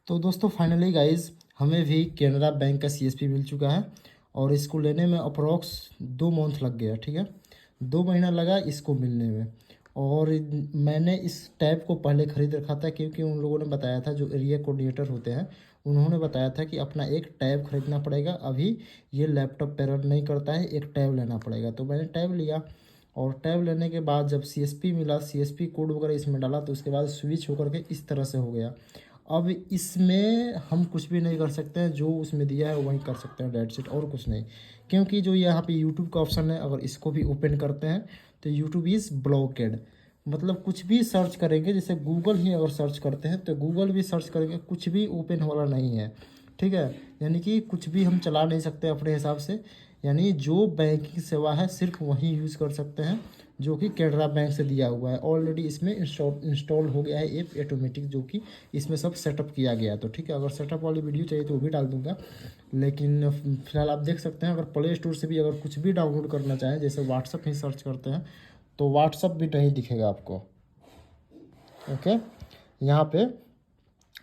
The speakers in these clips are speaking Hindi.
तो दोस्तों फाइनली गाइस हमें भी कैनरा बैंक का सीएसपी मिल चुका है और इसको लेने में अप्रोक्स 2 मंथ लग गया। ठीक है, 2 महीना लगा इसको मिलने में। और मैंने इस टैब को पहले ख़रीद रखा था क्योंकि उन लोगों ने बताया था, जो एरिया कोऑर्डिनेटर होते हैं उन्होंने बताया था कि अपना एक टैब ख़रीदना पड़ेगा। अभी ये लैपटॉप पे रन नहीं करता है, एक टैब लेना पड़ेगा। तो मैंने टैब लिया और टैब लेने के बाद जब सीएसपी मिला, सीएसपी कोड वगैरह इसमें डाला, तो उसके बाद स्विच होकर के इस तरह से हो गया। अब इसमें हम कुछ भी नहीं कर सकते हैं, जो उसमें दिया है वही कर सकते हैं, डेट्स इट, और कुछ नहीं। क्योंकि जो यहाँ पे यूट्यूब का ऑप्शन है, अगर इसको भी ओपन करते हैं तो यूट्यूब इज़ ब्लॉकेड। मतलब कुछ भी सर्च करेंगे, जैसे गूगल ही अगर सर्च करते हैं तो गूगल भी सर्च करेंगे, कुछ भी ओपन वाला नहीं है। ठीक है, यानी कि कुछ भी हम चला नहीं सकते अपने हिसाब से। यानी जो बैंकिंग सेवा है सिर्फ वही यूज़ कर सकते हैं जो कि कैनरा बैंक से दिया हुआ है। ऑलरेडी इसमें इंस्टॉल हो गया है ऐप ऑटोमेटिक, जो कि इसमें सब सेटअप किया गया है। तो ठीक है, अगर सेटअप वाली वीडियो चाहिए तो वो भी डाल दूंगा, लेकिन फिलहाल आप देख सकते हैं। अगर प्ले स्टोर से भी अगर कुछ भी डाउनलोड करना चाहें, जैसे व्हाट्सअप ही सर्च करते हैं तो व्हाट्सअप भी नहीं दिखेगा आपको। ओके, यहाँ पे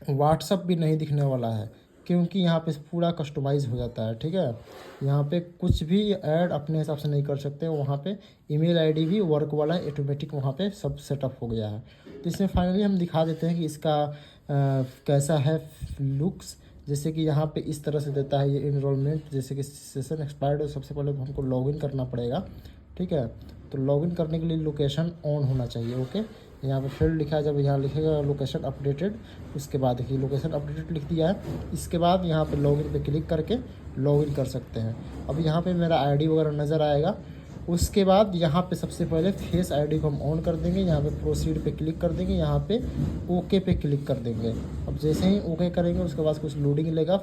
व्हाट्सअप भी नहीं दिखने वाला है क्योंकि यहाँ पे पूरा कस्टमाइज़ हो जाता है। ठीक है, यहाँ पे कुछ भी ऐड अपने हिसाब से नहीं कर सकते। वहाँ पे ईमेल आईडी भी वर्क वाला है, ऑटोमेटिक वहाँ पे सब सेटअप हो गया है। तो इसमें फाइनली हम दिखा देते हैं कि इसका कैसा है लुक्स। जैसे कि यहाँ पे इस तरह से देता है ये इनरोलमेंट, जैसे कि सेशन एक्सपायर्ड हो, सबसे पहले हमको लॉगिन करना पड़ेगा। ठीक है, तो लॉगिन करने के लिए लोकेशन ऑन होना चाहिए। ओके, यहाँ पे फील्ड लिखा है, जब यहाँ लिखेगा लोकेशन अपडेटेड, उसके बाद देखिए लोकेशन अपडेटेड लिख दिया है। इसके बाद यहाँ पे लॉगिन पे क्लिक करके लॉगिन कर सकते हैं। अब यहाँ पे मेरा आईडी वगैरह नज़र आएगा। उसके बाद यहाँ पे सबसे पहले फेस आईडी को हम ऑन कर देंगे। यहाँ पे प्रोसीड पे क्लिक कर देंगे, यहाँ पे ओके पे क्लिक कर देंगे। अब जैसे ही ओके करेंगे उसके बाद कुछ लोडिंग लेगा,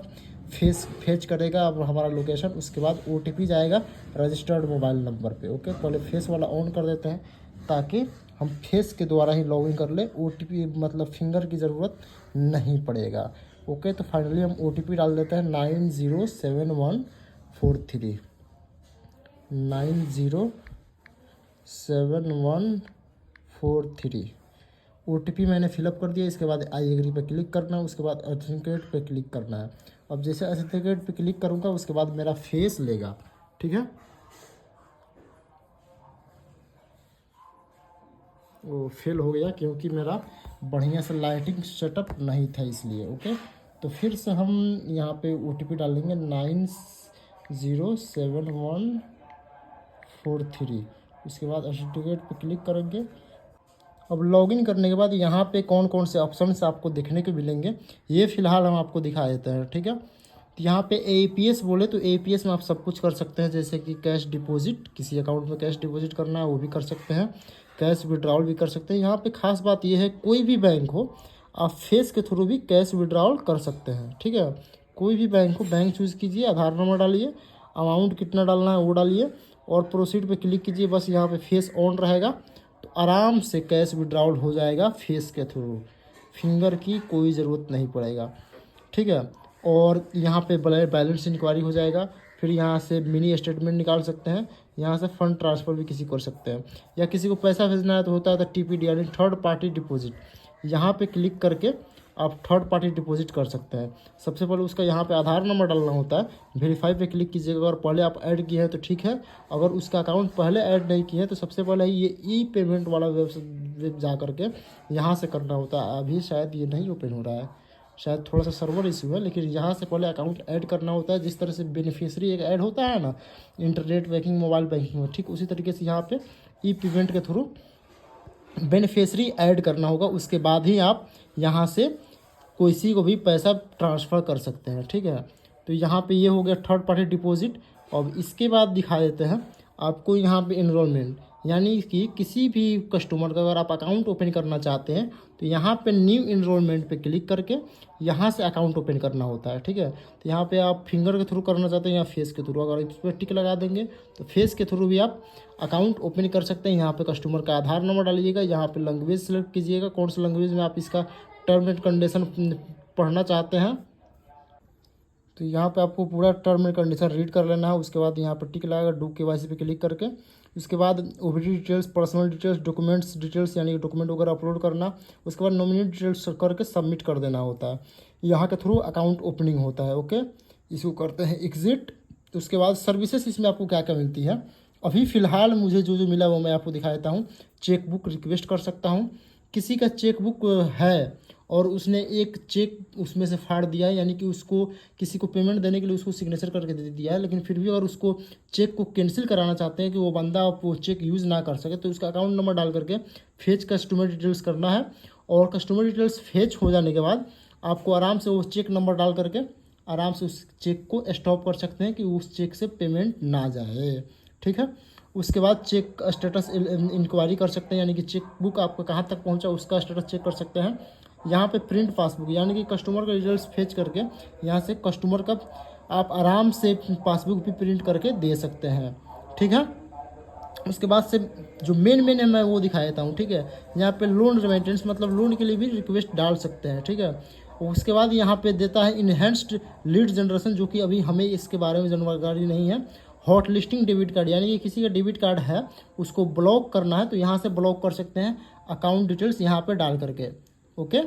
फेस फेच करेगा अब हमारा लोकेशन। उसके बाद ओटीपी जाएगा रजिस्टर्ड मोबाइल नंबर पे। ओके, पहले फेस वाला ऑन कर देते हैं ताकि हम फेस के द्वारा ही लॉगिन कर ले, ओटीपी मतलब फिंगर की ज़रूरत नहीं पड़ेगा। ओके, तो फाइनली हम ओटीपी डाल देते हैं 907143 907143। ओटीपी मैंने फिलअप कर दिया। इसके बाद आई एग्री पे क्लिक करना है, उसके बाद ऑथेंटिकेट पे क्लिक करना है। अब जैसे ऑथेंटिकेट पे क्लिक करूँगा उसके बाद मेरा फेस लेगा। ठीक है, वो फेल हो गया क्योंकि मेरा बढ़िया से लाइटिंग सेटअप नहीं था इसलिए। ओके, तो फिर से हम यहाँ पे ओटीपी डालेंगे 907143। उसके बाद सर्टिफिकेट पे क्लिक करेंगे। अब लॉगिन करने के बाद यहाँ पे कौन कौन से ऑप्शंस आपको देखने को मिलेंगे ये फ़िलहाल हम आपको दिखा देते हैं। ठीक है, तो यहाँ पे एपीएस बोले तो एपीएस में आप सब कुछ कर सकते हैं, जैसे कि कैश डिपॉजिट, किसी अकाउंट में कैश डिपॉजिट करना है वो भी कर सकते हैं, कैश विड्रॉल भी कर सकते हैं। यहाँ पे खास बात ये है, कोई भी बैंक हो आप फेस के थ्रू भी कैश विड्रॉल कर सकते हैं। ठीक है, कोई भी बैंक हो, बैंक चूज़ कीजिए, आधार नंबर डालिए, अमाउंट कितना डालना है वो डालिए और प्रोसीड पे क्लिक कीजिए। बस यहाँ पे फेस ऑन रहेगा तो आराम से कैश विड्रॉल हो जाएगा फेस के थ्रू, फिंगर की कोई ज़रूरत नहीं पड़ेगा। ठीक है, और यहाँ पे बैलेंस इंक्वायरी हो जाएगा। फिर यहाँ से मिनी स्टेटमेंट निकाल सकते हैं, यहाँ से फंड ट्रांसफ़र भी किसी कर सकते हैं, या किसी को पैसा भेजना है तो होता है तो टीपीडी यानी थर्ड पार्टी डिपॉजिट। यहाँ पे क्लिक करके आप थर्ड पार्टी डिपॉजिट कर सकते हैं। सबसे पहले उसका यहाँ पे आधार नंबर डालना होता है, वेरीफाई पे क्लिक कीजिएगा। अगर पहले आप ऐड किए हैं तो ठीक है, अगर उसका अकाउंट पहले ऐड नहीं किए हैं तो सबसे पहले ये ई पेमेंट वाला वेब जा करके यहाँ से करना होता है। अभी शायद ये नहीं ओपन हो रहा है, शायद थोड़ा सा सर्वर इशू है, लेकिन यहाँ से पहले अकाउंट ऐड करना होता है। जिस तरह से बेनिफिशियरी एक ऐड होता है ना इंटरनेट बैंकिंग, मोबाइल बैंकिंग में, ठीक उसी तरीके से यहाँ पे ई पेमेंट के थ्रू बेनिफिशियरी ऐड करना होगा। उसके बाद ही आप यहाँ से किसी को भी पैसा ट्रांसफ़र कर सकते हैं। ठीक है, तो यहाँ पे ये हो गया थर्ड पार्टी डिपॉजिट। और इसके बाद दिखा देते हैं आपको यहाँ पे इनरोलमेंट, यानी कि किसी भी कस्टमर का अगर आप अकाउंट ओपन करना चाहते हैं तो यहाँ पे न्यू इनरोलमेंट पे क्लिक करके यहाँ से अकाउंट ओपन करना होता है। ठीक है, तो यहाँ पे आप फिंगर के थ्रू करना चाहते हैं या फेस के थ्रू, अगर इस पर टिक लगा देंगे तो फेस के थ्रू भी आप अकाउंट ओपन कर सकते हैं। यहाँ पे कस्टमर का आधार नंबर डालिएगा, यहाँ पे लैंग्वेज सेलेक्ट कीजिएगा, कौन सा लैंग्वेज में आप इसका टर्म एंड कंडीशन पढ़ना चाहते हैं। तो यहाँ पे आपको पूरा टर्म एंड कंडीशन रीड कर लेना है। उसके बाद यहाँ पर टिक लगाएगा डू केवाईसी पे क्लिक करके। उसके बाद OBD details, personal details, documents details यानी डॉक्यूमेंट वगैरह अपलोड करना। उसके बाद नॉमिनी डिटेल्स करके सबमिट कर देना होता है। यहाँ के थ्रू अकाउंट ओपनिंग होता है। ओके, इसको करते हैं एग्जिट। तो उसके बाद सर्विसेज इसमें आपको क्या क्या मिलती है, अभी फ़िलहाल मुझे जो जो मिला वो मैं आपको दिखा देता हूँ। चेक बुक रिक्वेस्ट कर सकता हूँ, किसी का चेक बुक है और उसने एक चेक उसमें से फाड़ दिया है, यानी कि उसको किसी को पेमेंट देने के लिए उसको सिग्नेचर करके दे दिया है, लेकिन फिर भी अगर उसको चेक को कैंसिल कराना चाहते हैं कि वो बंदा वो चेक यूज़ ना कर सके, तो उसका अकाउंट नंबर डाल करके फेच कस्टमर डिटेल्स करना है। और कस्टमर डिटेल्स फेच हो जाने के बाद आपको आराम से वो चेक नंबर डाल करके आराम से उस चेक को स्टॉप कर सकते हैं कि उस चेक से पेमेंट ना जाए। ठीक है, उसके बाद चेक स्टेटस इंक्वायरी कर सकते हैं, यानी कि चेक बुक आपका कहाँ तक पहुँचा उसका स्टेटस चेक कर सकते हैं। यहाँ पे प्रिंट पासबुक, यानी कि कस्टमर का डिटेल्स फेच करके यहाँ से कस्टमर का आप आराम से पासबुक भी प्रिंट करके दे सकते हैं। ठीक है, उसके बाद से जो मेन है मैं वो दिखा देता हूँ। ठीक है, यहाँ पे लोन रिमेटेंस मतलब लोन के लिए भी रिक्वेस्ट डाल सकते हैं। ठीक है, उसके बाद यहाँ पे देता है इनहेंस्ड लीड जनरेशन, जो कि अभी हमें इसके बारे में जानकारी नहीं है। हॉट लिस्टिंग डेबिट कार्ड, यानी कि किसी का डेबिट कार्ड है उसको ब्लॉक करना है, तो यहाँ से ब्लॉक कर सकते हैं अकाउंट डिटेल्स यहाँ पे डाल करके। ओके,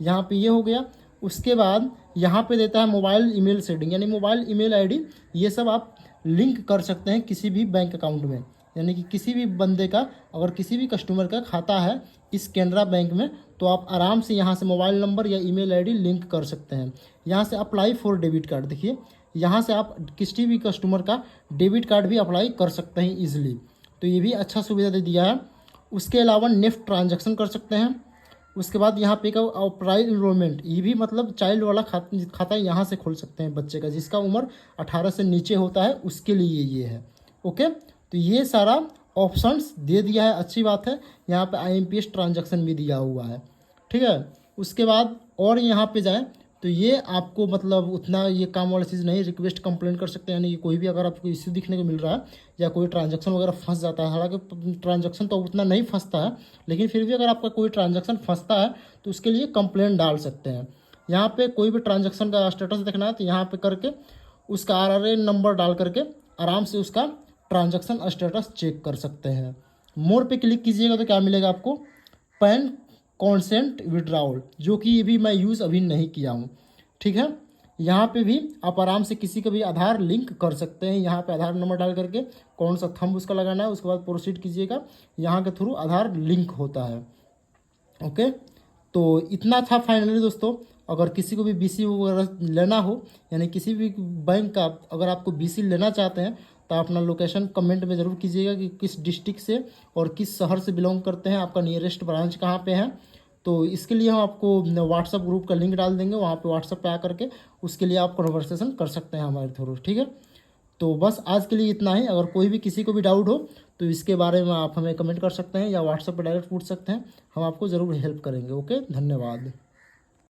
यहाँ पे ये हो गया। उसके बाद यहाँ पे देता है मोबाइल ईमेल सेटिंग, यानी मोबाइल ईमेल आईडी, ये सब आप लिंक कर सकते हैं किसी भी बैंक अकाउंट में। यानी कि किसी भी बंदे का अगर किसी भी कस्टमर का खाता है इस कैनरा बैंक में, तो आप आराम से यहाँ से मोबाइल नंबर या ईमेल आईडी लिंक कर सकते हैं। यहाँ से अप्लाई फॉर डेबिट कार्ड, देखिए यहाँ से आप किसी भी कस्टमर का डेबिट कार्ड भी अप्लाई कर सकते हैं ईजिली, तो ये भी अच्छा सुविधा दे दिया है। उसके अलावा नेफ्ट ट्रांजैक्शन कर सकते हैं। उसके बाद यहाँ पे का प्राइज इनरोलमेंट, ये भी मतलब चाइल्ड वाला खाता यहाँ से खोल सकते हैं बच्चे का जिसका उम्र 18 से नीचे होता है, उसके लिए ये है। ओके, तो ये सारा ऑप्शंस दे दिया है, अच्छी बात है। यहाँ पे IMPS ट्रांजैक्शन भी दिया हुआ है। ठीक है, उसके बाद और यहाँ पे जाएँ तो ये आपको मतलब उतना ये काम वाला चीज़ नहीं, रिक्वेस्ट कंप्लेंट कर सकते हैं, यानी कि कोई भी अगर आपको इश्यू दिखने को मिल रहा है या कोई ट्रांजैक्शन वगैरह फंस जाता है, हालांकि ट्रांजैक्शन तो उतना नहीं फंसता है, लेकिन फिर भी अगर आपका कोई ट्रांजैक्शन फंसता है तो उसके लिए कंप्लेंट डाल सकते हैं। यहाँ पे कोई भी ट्रांजैक्शन का स्टेटस देखना है तो यहाँ पे करके उसका RRA नंबर डाल करके आराम से उसका ट्रांजैक्शन स्टेटस चेक कर सकते हैं। मोर पे क्लिक कीजिएगा तो क्या मिलेगा आपको, पैन कॉन्सेंट विड्रॉल, जो कि ये भी मैं यूज़ अभी नहीं किया हूँ। ठीक है, यहाँ पे भी आप आराम से किसी का भी आधार लिंक कर सकते हैं। यहाँ पे आधार नंबर डाल करके कौन सा थंब उसका लगाना है, उसके बाद प्रोसीड कीजिएगा, यहाँ के थ्रू आधार लिंक होता है। ओके, तो इतना था फाइनली दोस्तों। अगर किसी को भी BC वगैरह लेना हो, यानी किसी भी बैंक का अगर आपको BC लेना चाहते हैं, तो अपना लोकेशन कमेंट में ज़रूर कीजिएगा कि किस डिस्ट्रिक्ट से और किस शहर से बिलोंग करते हैं, आपका नियरेस्ट ब्रांच कहाँ पे है। तो इसके लिए हम आपको व्हाट्सअप ग्रुप का लिंक डाल देंगे, वहाँ पे व्हाट्सअप पे आ करके उसके लिए आप कन्वर्सेशन कर सकते हैं हमारे थ्रू। ठीक है, तो बस आज के लिए इतना ही। अगर कोई भी किसी को भी डाउट हो तो इसके बारे में आप हमें कमेंट कर सकते हैं या व्हाट्सएप पर डायरेक्ट पूछ सकते हैं, हम आपको ज़रूर हेल्प करेंगे। ओके, धन्यवाद।